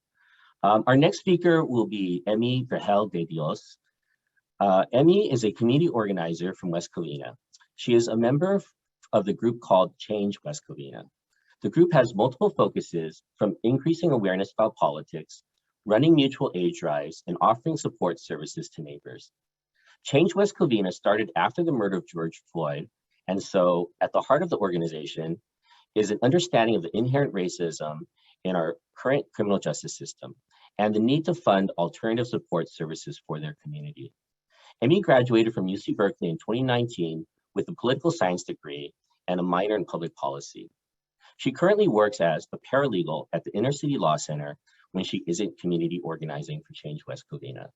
Our next speaker will be Emmy Vergel de Dios. Emmy is a community organizer from West Covina. She is a member of the group called Change West Covina. The group has multiple focuses, from increasing awareness about politics, running mutual aid drives, and offering support services to neighbors. Change West Covina started after the murder of George Floyd, and so at the heart of the organization is an understanding of the inherent racism in our current criminal justice system, and the need to fund alternative support services for their community. Emmy graduated from UC Berkeley in 2019 with a political science degree and a minor in public policy. She currently works as a paralegal at the Inner City Law Center when she isn't community organizing for Change West Covina.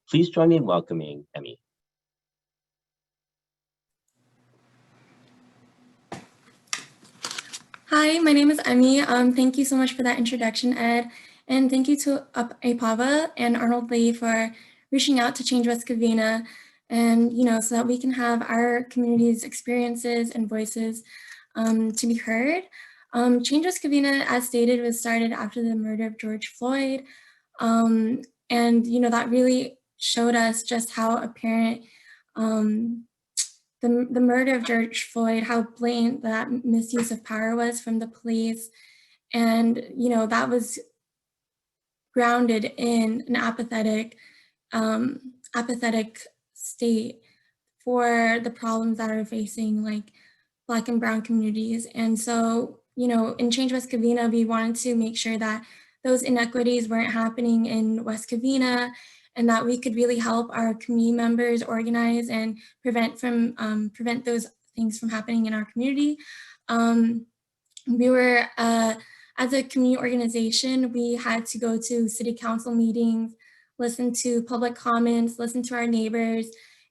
Please join me in welcoming Emmy. Hi, my name is Emmy. Thank you so much for that introduction, Ed. And thank you to APABA and Arnold Lee for reaching out to Change West Covina, and, you know, so that we can have our community's experiences and voices to be heard. Change West Covina, as stated, was started after the murder of George Floyd. And, you know, that really showed us just how apparent the murder of George Floyd, how blatant that misuse of power was from the police. And, you know, that was grounded in an apathetic state for the problems that are facing, like, Black and Brown communities. And so, you know, in Change West Covina, we wanted to make sure that those inequities weren't happening in West Covina, and that we could really help our community members organize and prevent those things from happening in our community. We were, as a community organization, we had to go to city council meetings, listen to public comments, listen to our neighbors,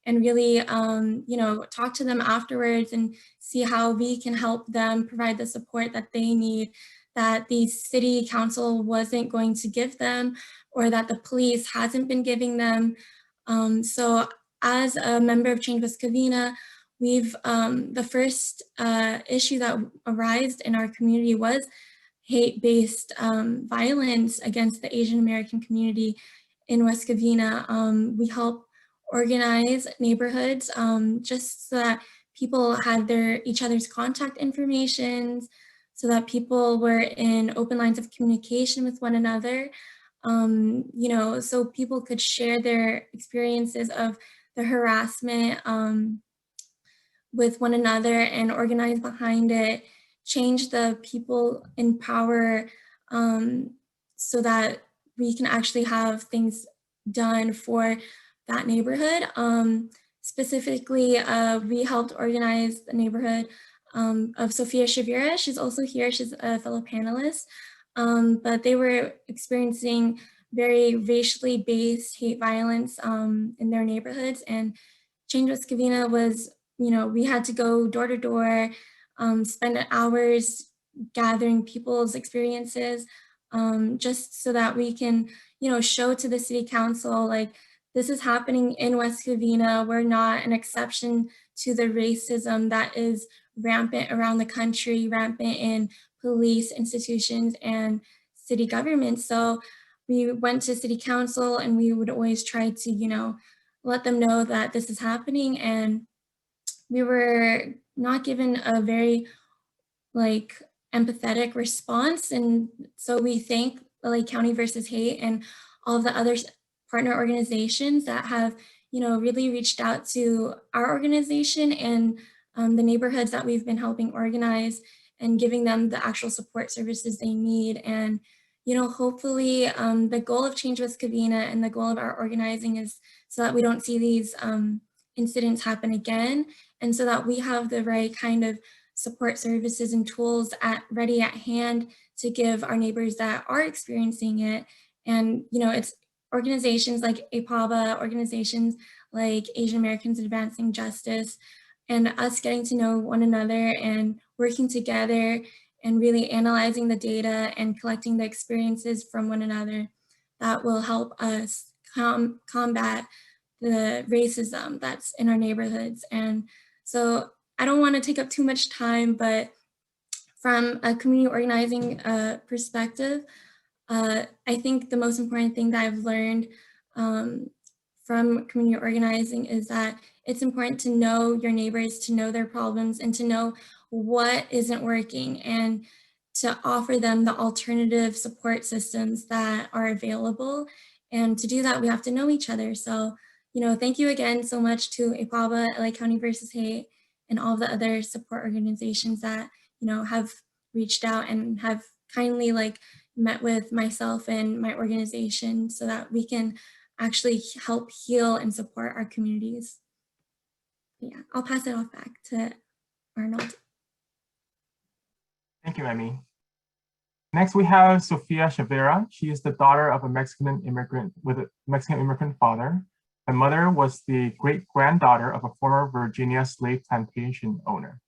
and really, you know, talk to them afterwards and see how we can help them provide the support that they need, that the city council wasn't going to give them, or that the police hasn't been giving them. So as a member of Change West Covina, we've, the first issue that arose in our community was hate-based violence against the Asian American community in West Covina. We help organize neighborhoods just so that people had each other's contact information, so that people were in open lines of communication with one another, you know, so people could share their experiences of the harassment with one another and organize behind it, change the people in power so that we can actually have things done for that neighborhood. Specifically, we helped organize the neighborhood of Sophia Shavira. She's also here, she's a fellow panelist, but they were experiencing very racially based hate violence in their neighborhoods. And Change West Covina was, you know, we had to go door to door, spend hours gathering people's experiences just so that we can, you know, show to the city council, like, this is happening in West Covina. We're not an exception to the racism that is rampant around the country, rampant in police institutions and city government. So we went to city council and we would always try to, you know, let them know that this is happening. And we were not given a very like empathetic response. And so we thank LA County versus Hate and all of the other partner organizations that have, you know, really reached out to our organization and the neighborhoods that we've been helping organize and giving them the actual support services they need. And, you know, hopefully the goal of Change West Covina and the goal of our organizing is so that we don't see these incidents happen again, and so that we have the right kind of support services and tools ready at hand to give our neighbors that are experiencing it. And, you know, it's organizations like APABA, organizations like Asian Americans Advancing Justice, and us getting to know one another and working together and really analyzing the data and collecting the experiences from one another that will help us combat the racism that's in our neighborhoods. And so I don't want to take up too much time, but from a community organizing perspective, I think the most important thing that I've learned from community organizing is that it's important to know your neighbors, to know their problems, and to know what isn't working, and to offer them the alternative support systems that are available. And to do that, we have to know each other. So, you know, thank you again so much to APABA, LA County versus Hate, and all the other support organizations that, you know, have reached out and have kindly like met with myself and my organization so that we can actually help heal and support our communities. Yeah, I'll pass it off back to Arnold. Thank you, Emmy. Next, we have Sophia Shavira. She is the daughter of a Mexican immigrant with a Mexican immigrant father. Her mother was the great-granddaughter of a former Virginia slave plantation owner.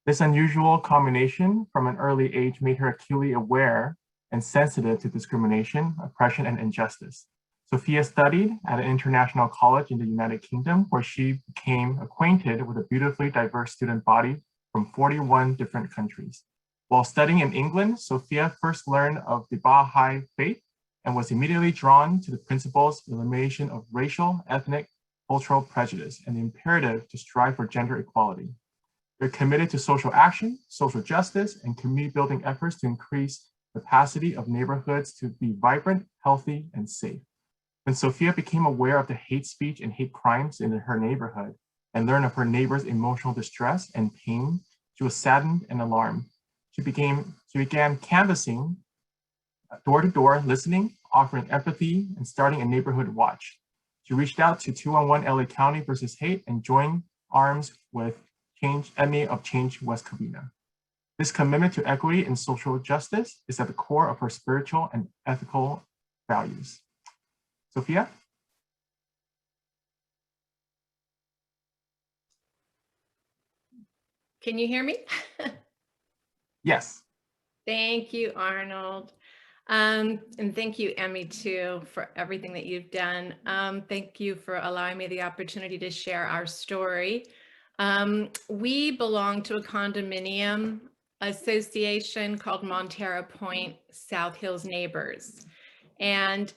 This unusual combination from an early age made her acutely aware and sensitive to discrimination, oppression, and injustice. Sophia studied at an international college in the United Kingdom, where she became acquainted with a beautifully diverse student body from 41 different countries. While studying in England, Sophia first learned of the Baha'i faith and was immediately drawn to the principles of elimination of racial, ethnic, cultural prejudice, and the imperative to strive for gender equality. They're committed to social action, social justice, and community building efforts to increase the capacity of neighborhoods to be vibrant, healthy, and safe. When Sophia became aware of the hate speech and hate crimes in her neighborhood and learned of her neighbors' emotional distress and pain, she was saddened and alarmed. She began canvassing door to door, listening, offering empathy, and starting a neighborhood watch. She reached out to 211 LA County versus Hate and joined arms with Emmy of Change West Covina. This commitment to equity and social justice is at the core of her spiritual and ethical values. Sophia? Can you hear me? Yes. Thank you, Arnold. And thank you, Emmy, too, for everything that you've done. Thank you for allowing me the opportunity to share our story. We belong to a condominium association called Montera Point South Hills Neighbors. And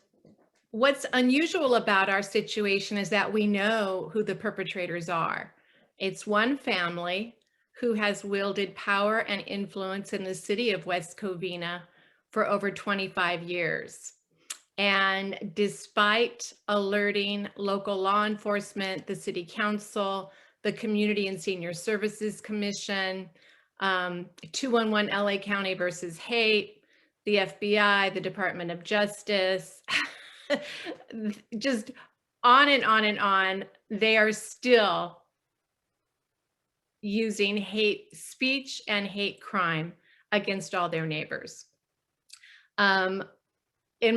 what's unusual about our situation is that we know who the perpetrators are. It's one family who has wielded power and influence in the city of West Covina for over 25 years. And despite alerting local law enforcement, the city council, the Community and Senior Services Commission, 211 LA County versus Hate, the FBI, the Department of Justice, just on and on and on, they are still using hate speech and hate crime against all their neighbors. In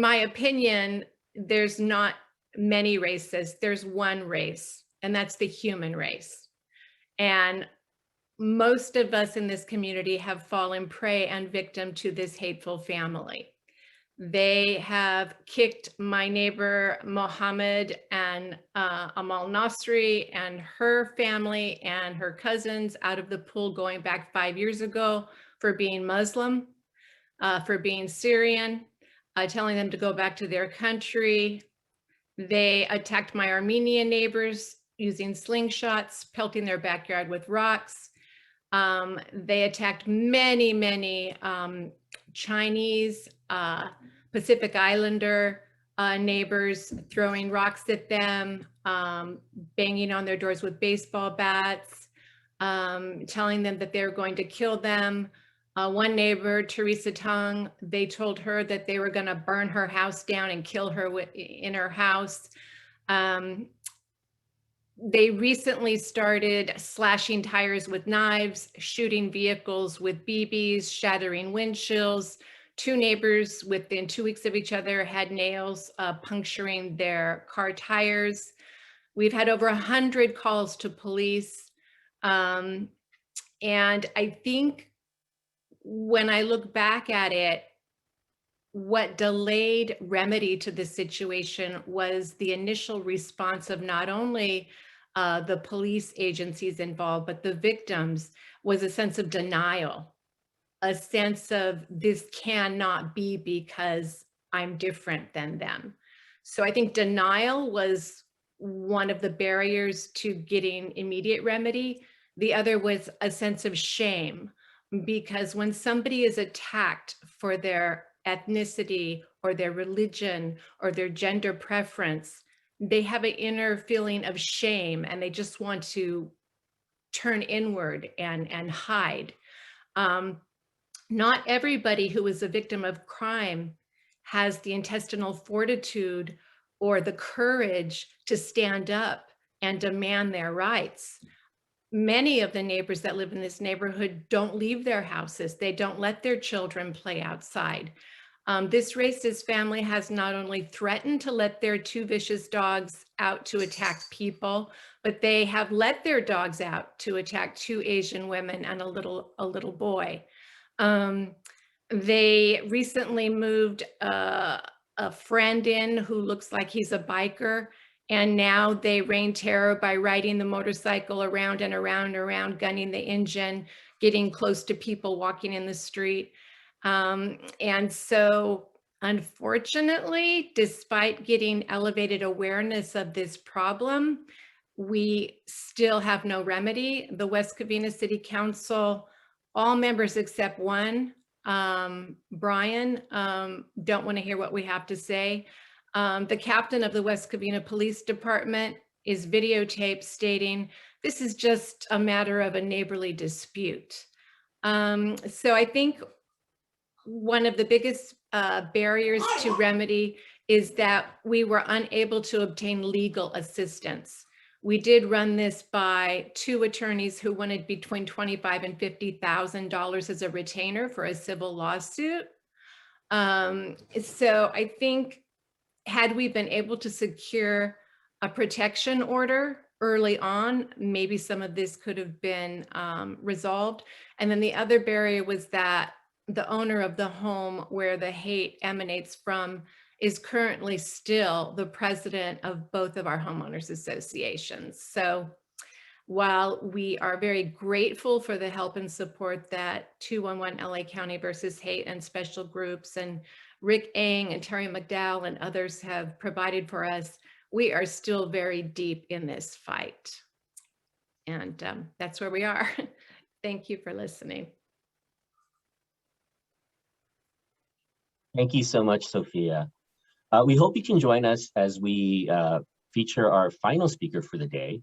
my opinion, there's not many races, there's one race, and that's the human race. And most of us in this community have fallen prey and victim to this hateful family. They have kicked my neighbor Mohammed and Amal Nasri and her family and her cousins out of the pool going back 5 years ago for being Muslim, for being Syrian, telling them to go back to their country. They attacked my Armenian neighbors using slingshots, pelting their backyard with rocks. They attacked many Chinese, Pacific Islander neighbors, throwing rocks at them, banging on their doors with baseball bats, telling them that they were going to kill them. One neighbor, Teresa Tung, they told her that they were going to burn her house down and kill her in her house. They recently started slashing tires with knives, shooting vehicles with BBs, shattering windshields. 2 neighbors within 2 weeks of each other had nails puncturing their car tires. We've had over 100 calls to police. And I think when I look back at it, what delayed remedy to the situation was the initial response of not only the police agencies involved, but the victims, was a sense of denial, a sense of this cannot be because I'm different than them. So I think denial was one of the barriers to getting immediate remedy. The other was a sense of shame, because when somebody is attacked for their ethnicity or their religion or their gender preference, they have an inner feeling of shame and they just want to turn inward and hide. Not everybody who is a victim of crime has the intestinal fortitude or the courage to stand up and demand their rights. Many of the neighbors that live in this neighborhood don't leave their houses. They don't let their children play outside. This racist family has not only threatened to let their 2 vicious dogs out to attack people, but they have let their dogs out to attack 2 Asian women and a little boy. They recently moved a friend in who looks like he's a biker, and now they rain terror by riding the motorcycle around and around and around, gunning the engine, getting close to people walking in the street. And so, unfortunately, despite getting elevated awareness of this problem, we still have no remedy. The West Covina City Council, all members except one, Brian, don't want to hear what we have to say. The captain of the West Covina Police Department is videotaped stating, this is just a matter of a neighborly dispute. So I think one of the biggest barriers to remedy is that we were unable to obtain legal assistance. We did run this by 2 attorneys who wanted between $25,000 and $50,000 as a retainer for a civil lawsuit. So I think had we been able to secure a protection order early on, maybe some of this could have been resolved. And then the other barrier was that the owner of the home where the hate emanates from is currently still the president of both of our homeowners associations. So while we are very grateful for the help and support that 211 LA County versus Hate and special groups and Rick Eng and Terry McDowell and others have provided for us, we are still very deep in this fight. And that's where we are. Thank you for listening. Thank you so much, Sophia. We hope you can join us as we feature our final speaker for the day.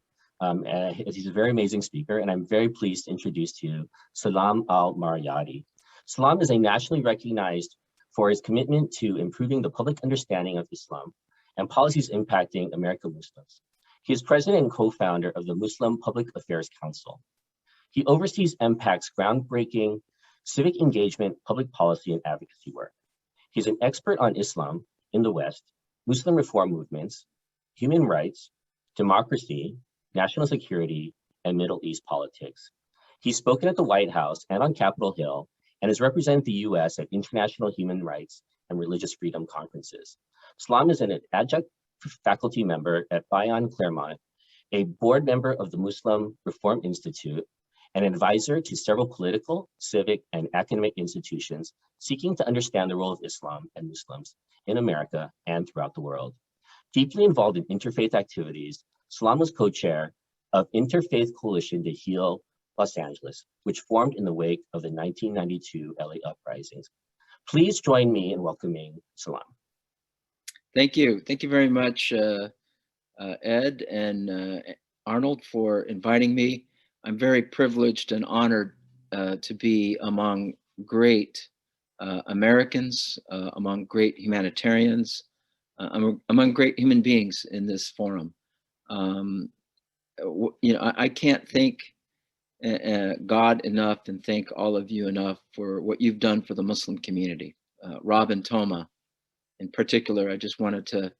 He's a very amazing speaker, and I'm very pleased to introduce to you Salam Al-Marayati. Salam is a nationally recognized for his commitment to improving the public understanding of Islam and policies impacting American Muslims. He is president and co-founder of the Muslim Public Affairs Council. He oversees MPAC's groundbreaking civic engagement, public policy, and advocacy work. He's an expert on Islam in the West, Muslim reform movements, human rights, democracy, national security, and Middle East politics. He's spoken at the White House and on Capitol Hill and has represented the US at international human rights and religious freedom conferences. Salam is an adjunct faculty member at Bayan Claremont, a board member of the Muslim Reform Institute, an advisor to several political, civic, and academic institutions seeking to understand the role of Islam and Muslims in America and throughout the world. Deeply involved in interfaith activities, Salam was co-chair of Interfaith Coalition to Heal Los Angeles, which formed in the wake of the 1992 LA uprisings. Please join me in welcoming Salam. Thank you. Thank you very much, Ed and Arnold, for inviting me. I'm very privileged and honored to be among great Americans, among great humanitarians, among great human beings in this forum. I can't thank God enough and thank all of you enough for what you've done for the Muslim community. Robin Toma, in particular, I just wanted to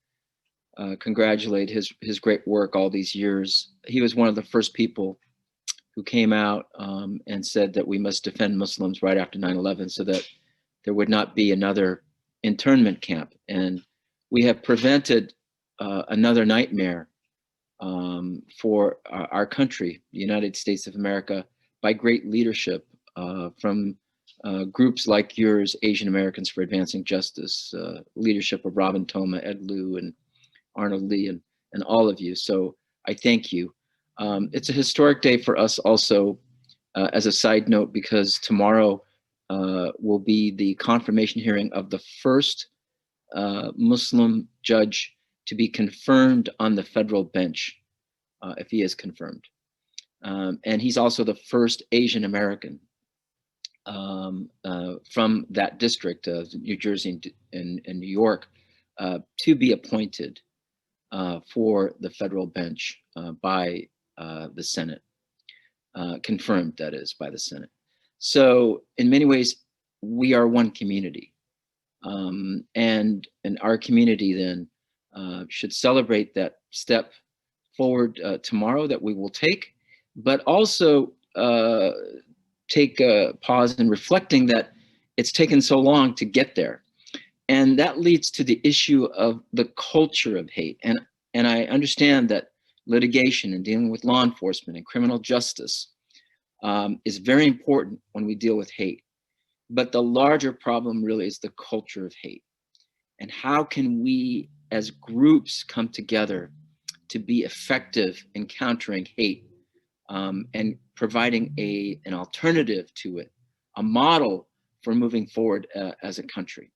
congratulate his great work all these years. He was one of the first people who came out and said that we must defend Muslims right after 9/11 so that there would not be another internment camp. And we have prevented another nightmare for our country, the United States of America, by great leadership from groups like yours, Asian Americans for Advancing Justice, leadership of Robin Toma, Ed Lieu, and Arnold Lee, and all of you. So I thank you. It's a historic day for us also, as a side note, because tomorrow will be the confirmation hearing of the first Muslim judge to be confirmed on the federal bench, if he is confirmed. And he's also the first Asian American from that district of New Jersey and New York to be appointed for the federal bench by the Senate, confirmed, that is, by the Senate. So in many ways, we are one community. And our community then should celebrate that step forward tomorrow that we will take, but also take a pause in reflecting that it's taken so long to get there. And that leads to the issue of the culture of hate. And I understand that litigation and dealing with law enforcement and criminal justice is very important when we deal with hate. But the larger problem really is the culture of hate. And how can we as groups come together to be effective in countering hate and providing an alternative to it, a model for moving forward as a country.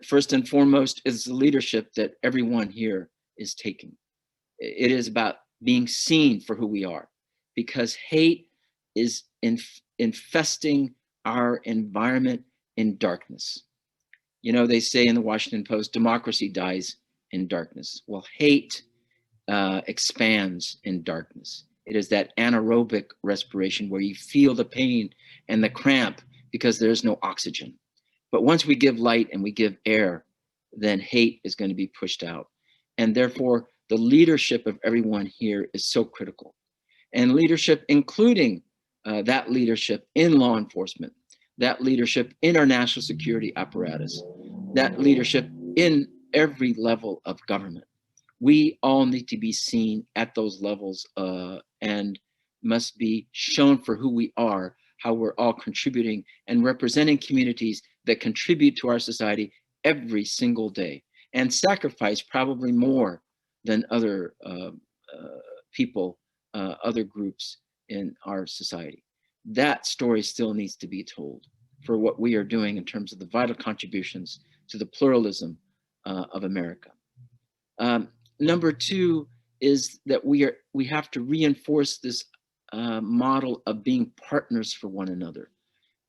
First and foremost is the leadership that everyone here is taking. It is about being seen for who we are, because hate is infesting our environment in darkness. You know, they say in the Washington Post, democracy dies in darkness. Well, hate expands in darkness. It is that anaerobic respiration where you feel the pain and the cramp because there's no oxygen. But once we give light and we give air, then hate is going to be pushed out. And therefore, the leadership of everyone here is so critical. And leadership, including that leadership in law enforcement, that leadership in our national security apparatus, that leadership in every level of government. We all need to be seen at those levels and must be shown for who we are, how we're all contributing and representing communities that contribute to our society every single day and sacrifice probably more than other people, other groups in our society. That story still needs to be told for what we are doing in terms of the vital contributions to the pluralism of America. Number two is that we have to reinforce this model of being partners for one another.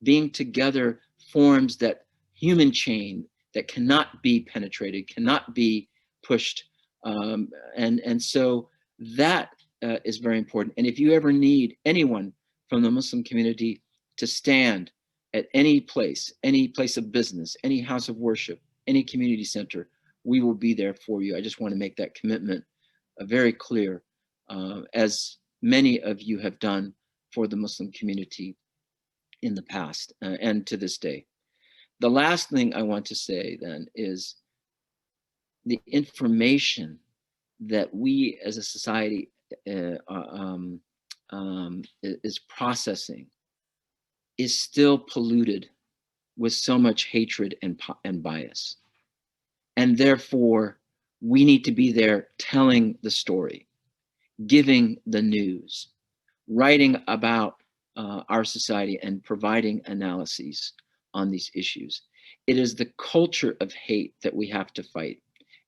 Being together forms that human chain that cannot be penetrated, cannot be pushed. And so that is very important. And if you ever need anyone from the Muslim community to stand at any place of business, any house of worship, any community center, we will be there for you. I just want to make that commitment very clear, as many of you have done for the Muslim community in the past and to this day. The last thing I want to say then is the information that we as a society is processing is still polluted with so much hatred and bias. And therefore, we need to be there telling the story, giving the news, writing about our society and providing analyses on these issues. It is the culture of hate that we have to fight.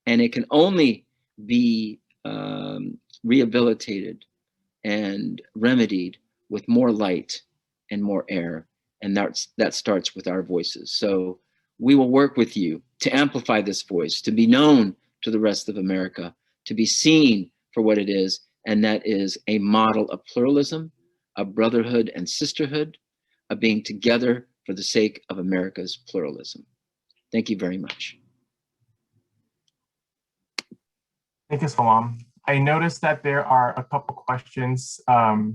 And it can only be rehabilitated and remedied with more light and more air. And that starts with our voices. So we will work with you to amplify this voice, to be known to the rest of America, to be seen for what it is. And that is a model of pluralism, of brotherhood and sisterhood, of being together for the sake of America's pluralism. Thank you very much. Thank you, Salam. I noticed that there are a couple questions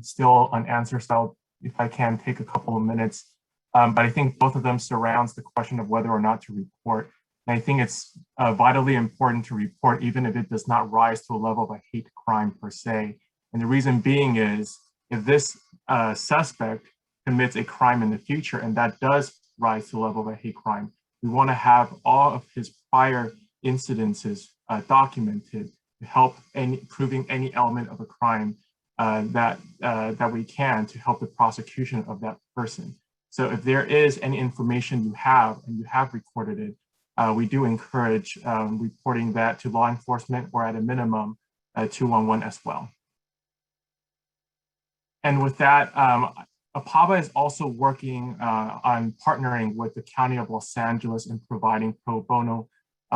still unanswered, so if I can take a couple of minutes. But I think both of them surrounds the question of whether or not to report. And I think it's vitally important to report, even if it does not rise to a level of a hate crime per se. And the reason being is, if this suspect commits a crime in the future, and that does rise to the level of a hate crime, we want to have all of his prior incidences documented to help proving any element of a crime that we can to help the prosecution of that person. So if there is any information you have and you have recorded it, we do encourage reporting that to law enforcement, or at a minimum 211 as well. And with that, APAVA is also working on partnering with the County of Los Angeles in providing pro bono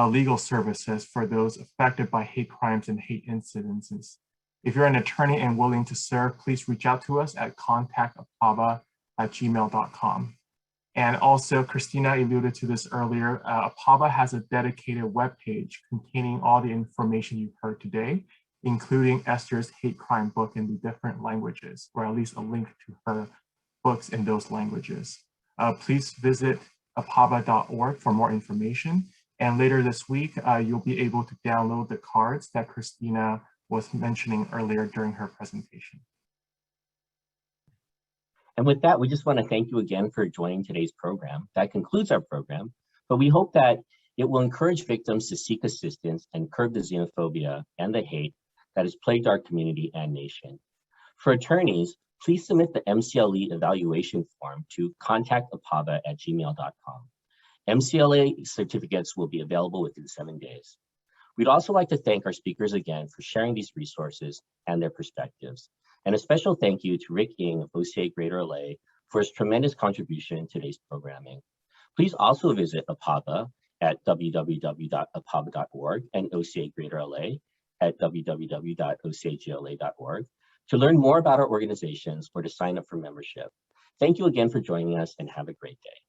legal services for those affected by hate crimes and hate incidences. If you're an attorney and willing to serve, please reach out to us at contactapava@gmail.com. And also, Christina alluded to this earlier, APAVA has a dedicated webpage containing all the information you've heard today, including Esther's hate crime book in the different languages, or at least a link to her books in those languages. Please visit apava.org for more information. And later this week, you'll be able to download the cards that Christina was mentioning earlier during her presentation. And with that, we just want to thank you again for joining today's program. That concludes our program, but we hope that it will encourage victims to seek assistance and curb the xenophobia and the hate that has plagued our community and nation. For attorneys, please submit the MCLE evaluation form to contactapava@gmail.com. MCLE certificates will be available within 7 days. We'd also like to thank our speakers again for sharing these resources and their perspectives. And a special thank you to Rick Ying of OCA Greater LA for his tremendous contribution in today's programming. Please also visit APAVA at www.apava.org and OCA Greater LA at www.osagla.org to learn more about our organizations or to sign up for membership. Thank you again for joining us and have a great day.